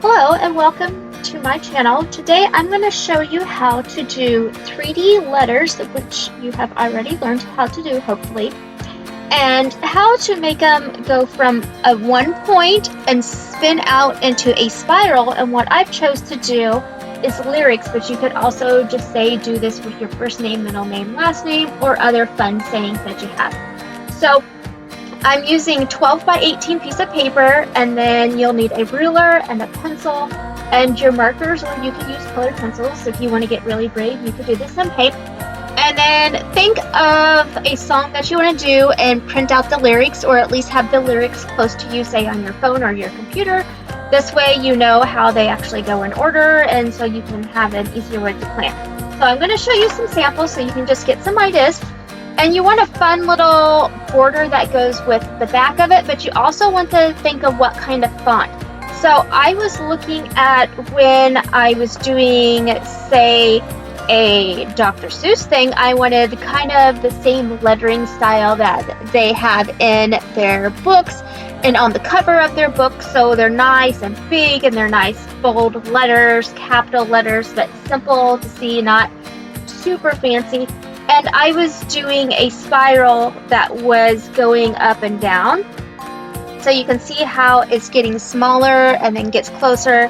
Hello and welcome to my channel. Today I'm going to show you how to do 3D letters, which you have already learned how to do hopefully, and how to make them go from a one point and spin out into a spiral. And what I've chose to do is lyrics, but you could also just say do this with your first name, middle name, last name, or other fun sayings that you have. So I'm using 12 by 18 piece of paper, and then you'll need a ruler and a pencil and your markers, or you can use colored pencils. If you want to get really brave, you could do this on tape. And then think of a song that you want to do and print out the lyrics, or at least have the lyrics close to you, say on your phone or your computer. This way you know how they actually go in order, and so you can have an easier way to plan. So I'm going to show you some samples so you can just get some ideas. And you want a fun little border that goes with the back of it, but you also want to think of what kind of font. So I was looking at when I was doing, say, a Dr. Seuss thing, I wanted kind of the same lettering style that they have in their books and on the cover of their books. So they're nice and big, and they're nice bold letters, capital letters, but simple to see, not super fancy. And I was doing a spiral that was going up and down. So you can see how it's getting smaller and then gets closer.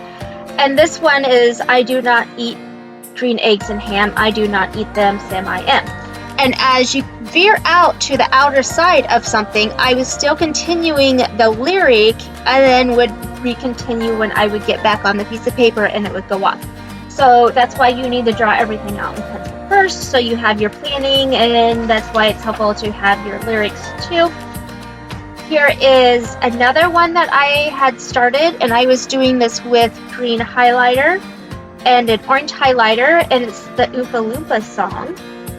And this one is, I do not eat green eggs and ham. I do not eat them, Sam I am. And as you veer out to the outer side of something, I was still continuing the lyric, and then would recontinue when I would get back on the piece of paper and it would go off. So that's why you need to draw everything out in pencil first, so you have your planning, and that's why it's helpful to have your lyrics too. Here is another one that I had started, and I was doing this with green highlighter and an orange highlighter, and it's the Oompa Loompa song.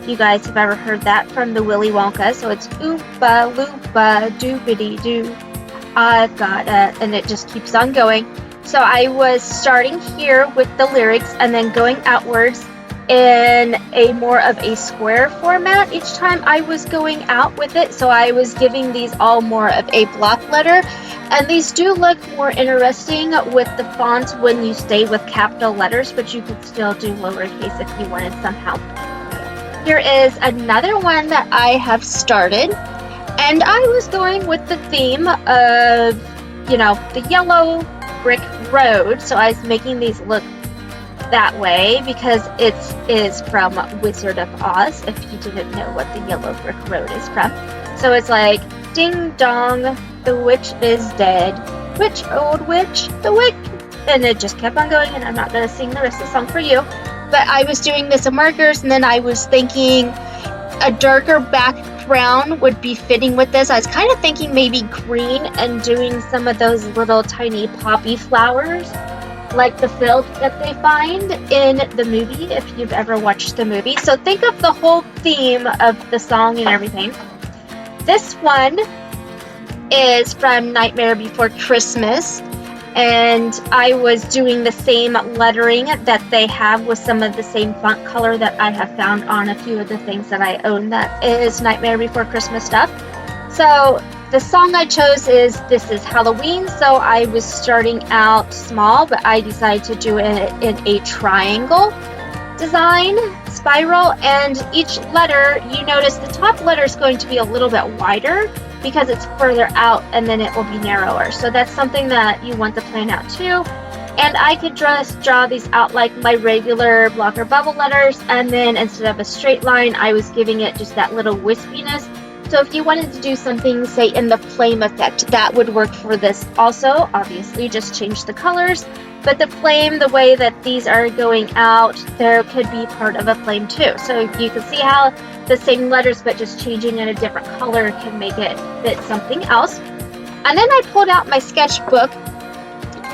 You guys have ever heard that from the Willy Wonka? So it's Oompa Loompa doobity doo, I've got a, and it just keeps on going. So I was starting here with the lyrics and then going outwards in a more of a square format each time I was going out with it. So I was giving these all more of a block letter, and these do look more interesting with the font when you stay with capital letters, but you could still do lowercase if you wanted some help. Here is another one that I have started, and I was going with the theme of, you know, the yellow brick road. So I was making these look that way because it is from Wizard of Oz, if you didn't know what the yellow brick road is from. So it's like, ding dong, the witch is dead. Which old witch? The witch. And it just kept on going, and I'm not going to sing the rest of the song for you. But I was doing this in markers, and then I was thinking a darker background would be fitting with this. I was kind of thinking maybe green, and doing some of those little tiny poppy flowers like the field that they find in the movie, if you've ever watched the movie. So think of the whole theme of the song and everything. This one is from Nightmare Before Christmas, and I was doing the same lettering that they have with some of the same font color that I have found on a few of the things that I own that is Nightmare Before Christmas stuff. So the song I chose is This Is Halloween. So I was starting out small, but I decided to do it in a triangle design spiral, and each letter, you notice the top letter is going to be a little bit wider because it's further out, and then it will be narrower. So that's something that you want to plan out too. And I could just draw these out like my regular blocker bubble letters, and then instead of a straight line, I was giving it just that little wispiness. So if you wanted to do something, say, in the flame effect, that would work for this also. Obviously, just change the colors. But the flame, the way that these are going out, there could be part of a flame too. So you can see how the same letters, but just changing in a different color, can make it fit something else. And then I pulled out my sketchbook,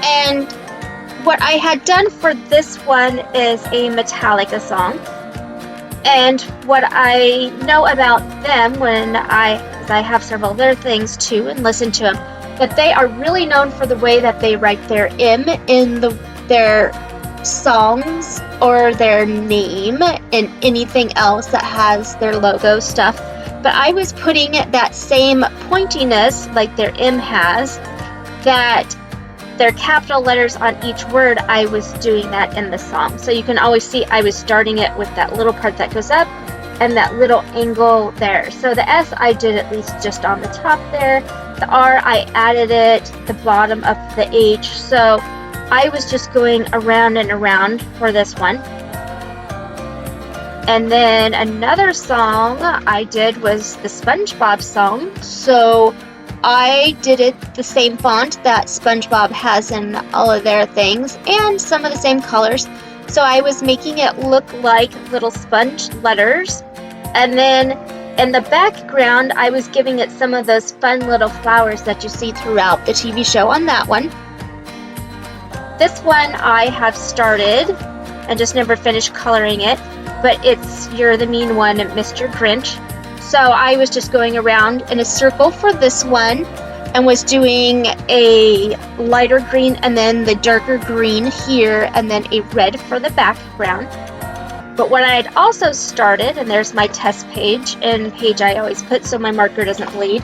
and what I had done for this one is a Metallica song. And what I know about them, when I have several other things too and listen to them, that they are really known for the way that they write their M in their songs or their name and anything else that has their logo stuff. But I was putting that same pointiness like their M has, that they're capital letters on each word, I was doing that in the song. So you can always see I was starting it with that little part that goes up and that little angle there. So the S I did at least just on the top there. The R I added it, the bottom of the H. So I was just going around and around for this one. And then another song I did was the SpongeBob song. So I did it the same font that SpongeBob has in all of their things and some of the same colors. So I was making it look like little sponge letters. And then in the background, I was giving it some of those fun little flowers that you see throughout the TV show on that one. This one I have started and just never finished coloring it, but it's You're the Mean One, Mr. Grinch. So I was just going around in a circle for this one and was doing a lighter green and then the darker green here and then a red for the background. But what I had also started, and there's my test page and page I always put so my marker doesn't bleed,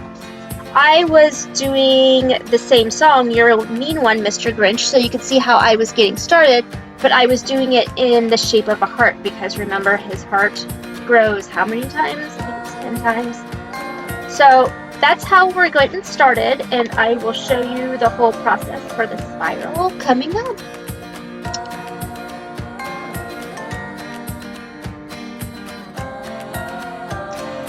I was doing the same song, You're a Mean One, Mr. Grinch, so you can see how I was getting started, but I was doing it in the shape of a heart because remember his heart grows how many times? I think it's 10 times. So that's how we're getting started, and I will show you the whole process for the spiral coming up.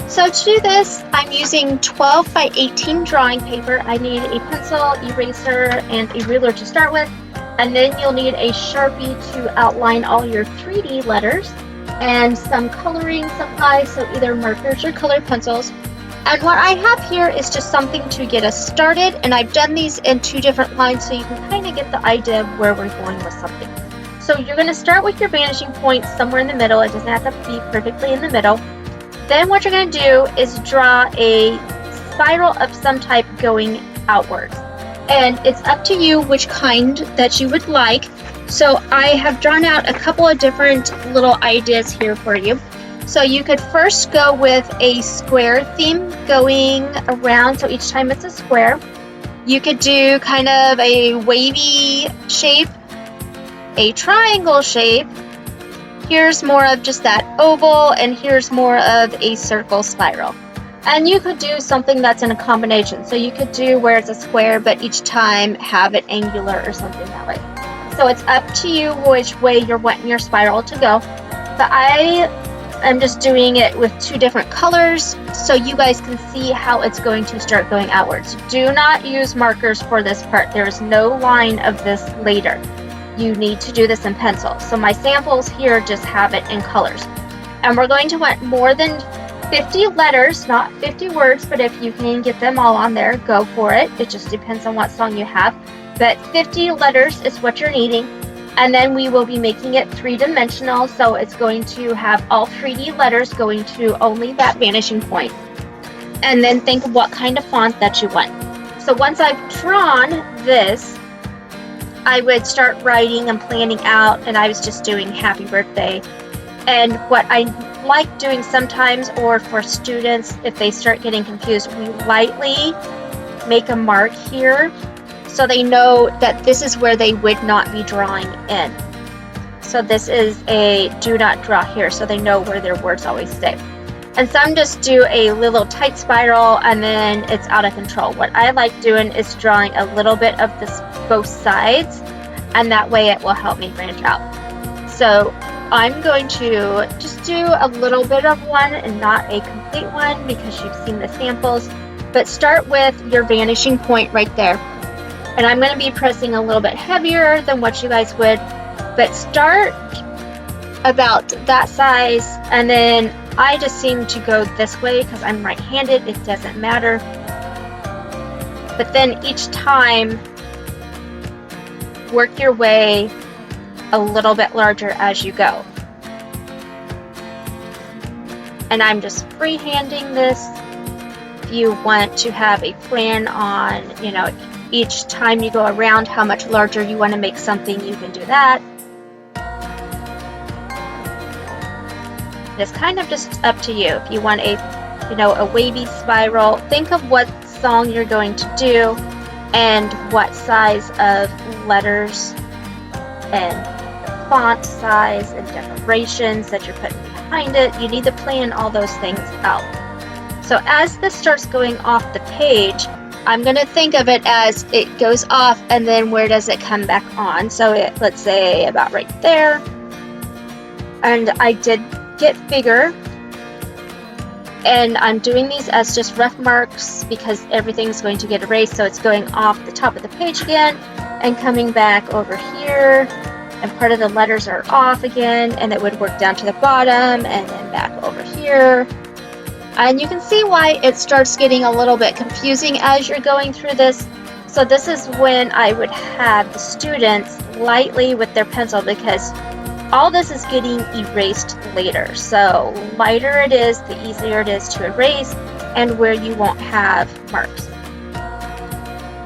So to do this, I'm using 12 by 18 drawing paper. I need a pencil, eraser, and a ruler to start with, and then you'll need a Sharpie to outline all your 3D letters, and some coloring supplies, so either markers or colored pencils. And what I have here is just something to get us started, and I've done these in 2 different lines so you can kind of get the idea of where we're going with something. So you're going to start with your vanishing point somewhere in the middle. It doesn't have to be perfectly in the middle. Then what you're going to do is draw a spiral of some type going outwards. And it's up to you which kind that you would like. So I have drawn out a couple of different little ideas here for you. So you could first go with a square theme going around, so each time it's a square. You could do kind of a wavy shape, a triangle shape. Here's more of just that oval, and here's more of a circle spiral. And you could do something that's in a combination. So you could do where it's a square, but each time have it angular or something that way. So it's up to you which way you're wanting your spiral to go. But I am just doing it with 2 different colors so you guys can see how it's going to start going outwards. Do not use markers for this part. There is no line of this later. You need to do this in pencil. So my samples here just have it in colors. And we're going to want more than 50 letters, not 50 words, but if you can get them all on there, go for it. It just depends on what song you have. But 50 letters is what you're needing. And then we will be making it 3-dimensional, so it's going to have all 3D letters going to only that vanishing point. And then think of what kind of font that you want. So once I've drawn this, I would start writing and planning out, and I was just doing happy birthday. And what I like doing sometimes, or for students, if they start getting confused, we lightly make a mark here so they know that this is where they would not be drawing in. So this is a do not draw here, so they know where their words always stay. And some just do a little tight spiral and then it's out of control. What I like doing is drawing a little bit of this both sides, and that way it will help me branch out. So I'm going to just do a little bit of one and not a complete one because you've seen the samples. But start with your vanishing point right there. And I'm going to be pressing a little bit heavier than what you guys would. But start about that size, and then I just seem to go this way because I'm right-handed. It doesn't matter. But then each time, work your way a little bit larger as you go. And I'm just freehanding this. If you want to have a plan on, each time you go around how much larger you want to make something, you can do that. It's kind of just up to you. If you want a wavy spiral, think of what song you're going to do and what size of letters and font size and decorations that you're putting behind it. You need to plan all those things out. So as this starts going off the page, I'm going to think of it as it goes off and then where does it come back on. So let's say about right there. And I did get bigger. And I'm doing these as just rough marks because everything's going to get erased. So it's going off the top of the page again and coming back over here. And part of the letters are off again, and it would work down to the bottom and then back over here. And you can see why it starts getting a little bit confusing as you're going through this. So this is when I would have the students lightly with their pencil, because all this is getting erased later. So lighter it is, the easier it is to erase, and where you won't have marks.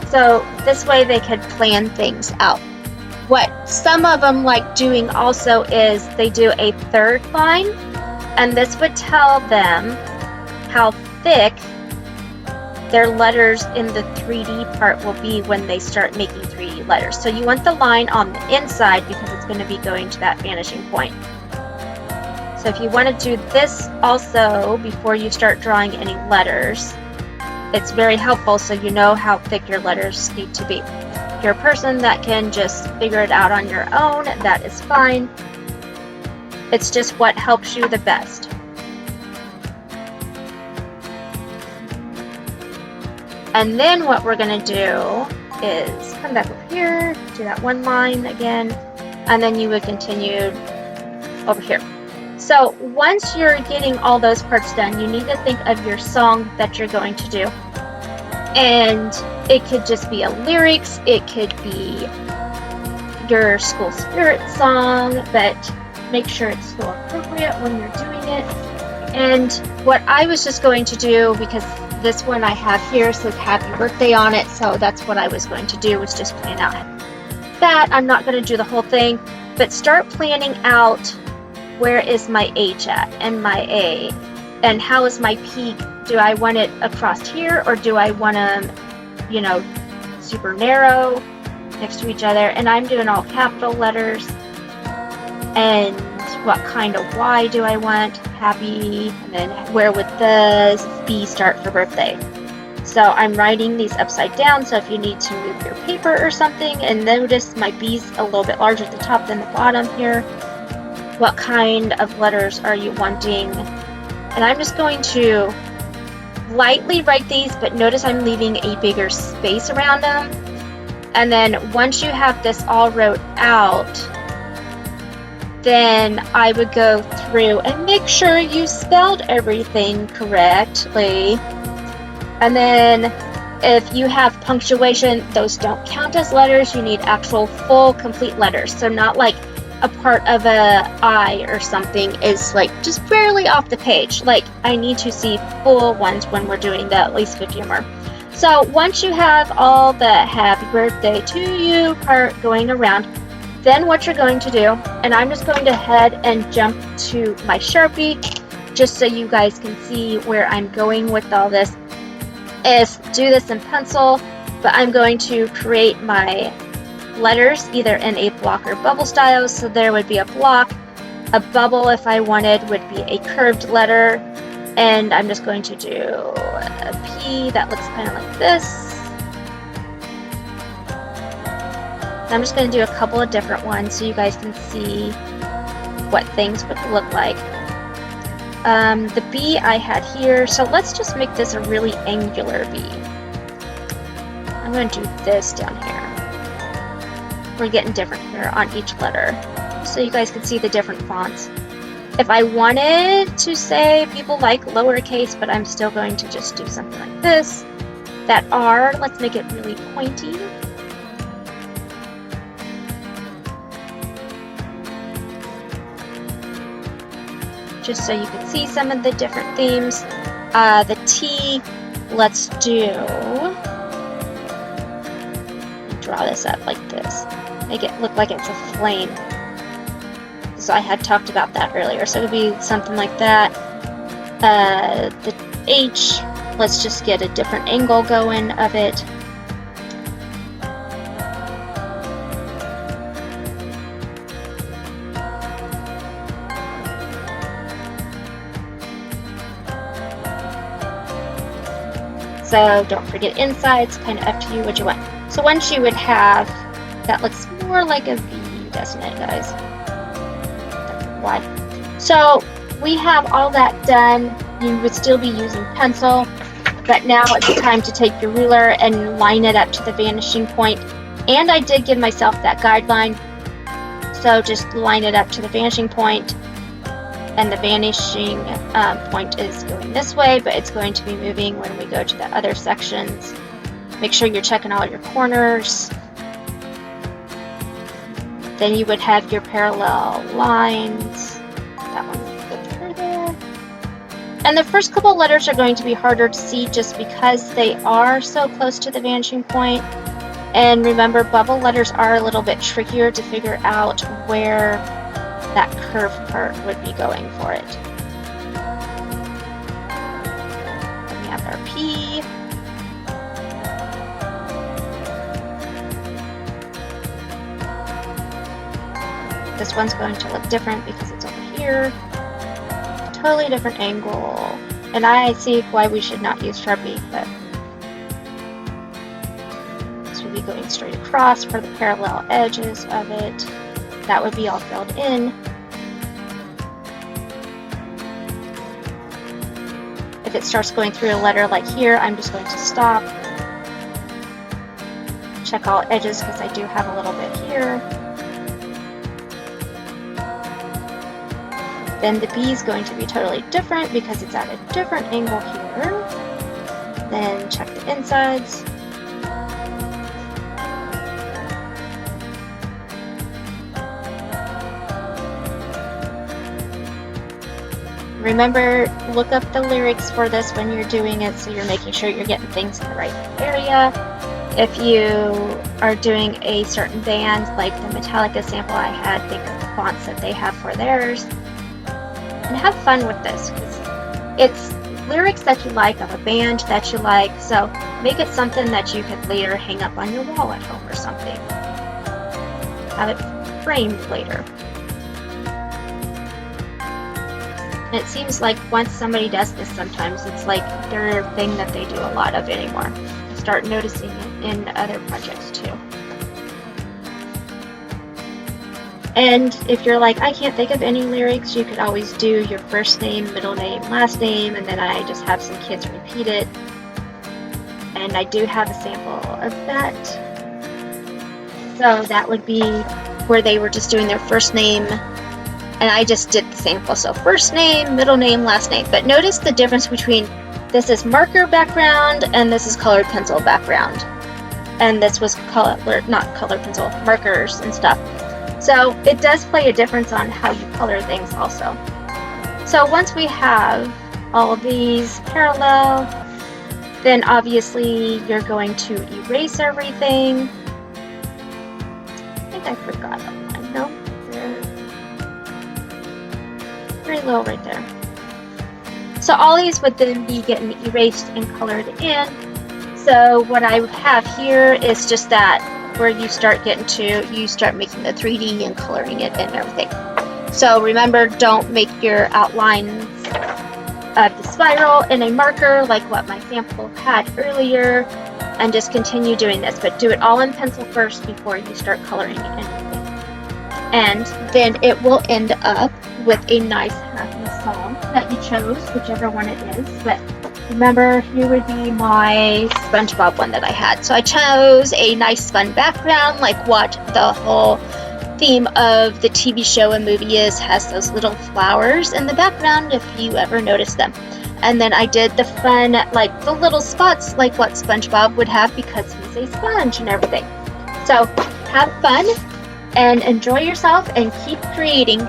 So this way they could plan things out. What some of them like doing also is they do a third line, and this would tell them how thick their letters in the 3D part will be when they start making 3D letters. So you want the line on the inside because it's going to be going to that vanishing point. So if you want to do this also before you start drawing any letters, it's very helpful so you know how thick your letters need to be. If you're a person that can just figure it out on your own, that is fine. It's just what helps you the best. And then what we're going to do is come back over here, do that one line again, and then you would continue over here. So once you're getting all those parts done, you need to think of your song that you're going to do. And it could just be a lyrics, it could be your school spirit song, but make sure it's still appropriate when you're doing it. And what I was just going to do, because this one I have here says happy birthday on it, so that's what I was going to do, was just plan out that. I'm not going to do the whole thing, but start planning out where is my H at and my A, and how is my peak. Do I want it across here, or do I want them, you know, super narrow next to each other? And I'm doing all capital letters. And what kind of Y do I want? Happy, and then where would the B start for birthday? So I'm writing these upside down, so if you need to move your paper or something, and notice my B's a little bit larger at the top than the bottom here. What kind of letters are you wanting? And I'm just going to lightly write these, but notice I'm leaving a bigger space around them. And then once you have this all wrote out, then I would go through and make sure you spelled everything correctly. And then if you have punctuation, those don't count as letters. You need actual full complete letters. So not like a part of a I or something is like just barely off the page. Like I need to see full ones when we're doing the at least 50 or more. So once you have all the happy birthday to you part going around, then what you're going to do, and I'm just going to head and jump to my Sharpie just so you guys can see where I'm going with all this, is do this in pencil, but I'm going to create my letters either in a block or bubble style. So there would be a block, a bubble if I wanted would be a curved letter, and I'm just going to do a P that looks kind of like this. I'm just going to do a couple of different ones so you guys can see what things would look like. The B I had here, so let's just make this a really angular B. I'm going to do this down here. We're getting different here on each letter, so you guys can see the different fonts. If I wanted to say people like lowercase, but I'm still going to just do something like this. That R, let's make it really pointy. Just so you can see some of the different themes. The T, let's draw this up like this. Make it look like it's a flame. So I had talked about that earlier. So it would be something like that. The H, let's just get a different angle going of it. So don't forget insides, kind of up to you what you want. So one she would have, that looks more like a V, doesn't it, guys? Why? So we have all that done. You would still be using pencil, but now it's time to take your ruler and line it up to the vanishing point. And I did give myself that guideline, so just line it up to the vanishing point. And the vanishing point is going this way, but it's going to be moving when we go to the other sections. Make sure you're checking all your corners. Then you would have your parallel lines. That one put her there. And the first couple letters are going to be harder to see just because they are so close to the vanishing point. And remember, bubble letters are a little bit trickier to figure out where that curved part would be going for it. Then we have our P. This one's going to look different because it's over here. Totally different angle. And I see why we should not use Sharpie, but this would be going straight across for the parallel edges of it. That would be all filled in. If it starts going through a letter like here, I'm just going to stop. Check all edges because I do have a little bit here. Then the B is going to be totally different because it's at a different angle here. Then check the insides. Remember, look up the lyrics for this when you're doing it so you're making sure you're getting things in the right area. If you are doing a certain band, like the Metallica sample I had, think of the fonts that they have for theirs. And have fun with this, because it's lyrics that you like of a band that you like, so make it something that you could later hang up on your wall at home or something. Have it framed later. And it seems like once somebody does this sometimes, it's like their thing that they do a lot of anymore. I start noticing it in other projects too. And if you're like, I can't think of any lyrics, you could always do your first name, middle name, last name, and then I just have some kids repeat it. And I do have a sample of that. So that would be where they were just doing their first name, and I just did the sample. So first name, middle name, last name. But notice the difference between this is marker background and this is colored pencil background. And this was not colored pencil, markers and stuff. So it does play a difference on how you color things also. So once we have all of these parallel, then obviously you're going to erase everything. I think I forgot that one. No? Very low right there. So all these would then be getting erased and colored in. So what I have here is just that where you start getting to, you start making the 3D and coloring it and everything. So remember, don't make your outlines of the spiral in a marker like what my sample had earlier, and just continue doing this, but do it all in pencil first before you start coloring anything. And then it will end up with a nice happy song that you chose, whichever one it is. But remember, here would be my SpongeBob one that I had. So I chose a nice fun background, like what the whole theme of the TV show and movie is, has those little flowers in the background if you ever notice them. And then I did the fun, like the little spots like what SpongeBob would have because he's a sponge and everything. So have fun and enjoy yourself and keep creating.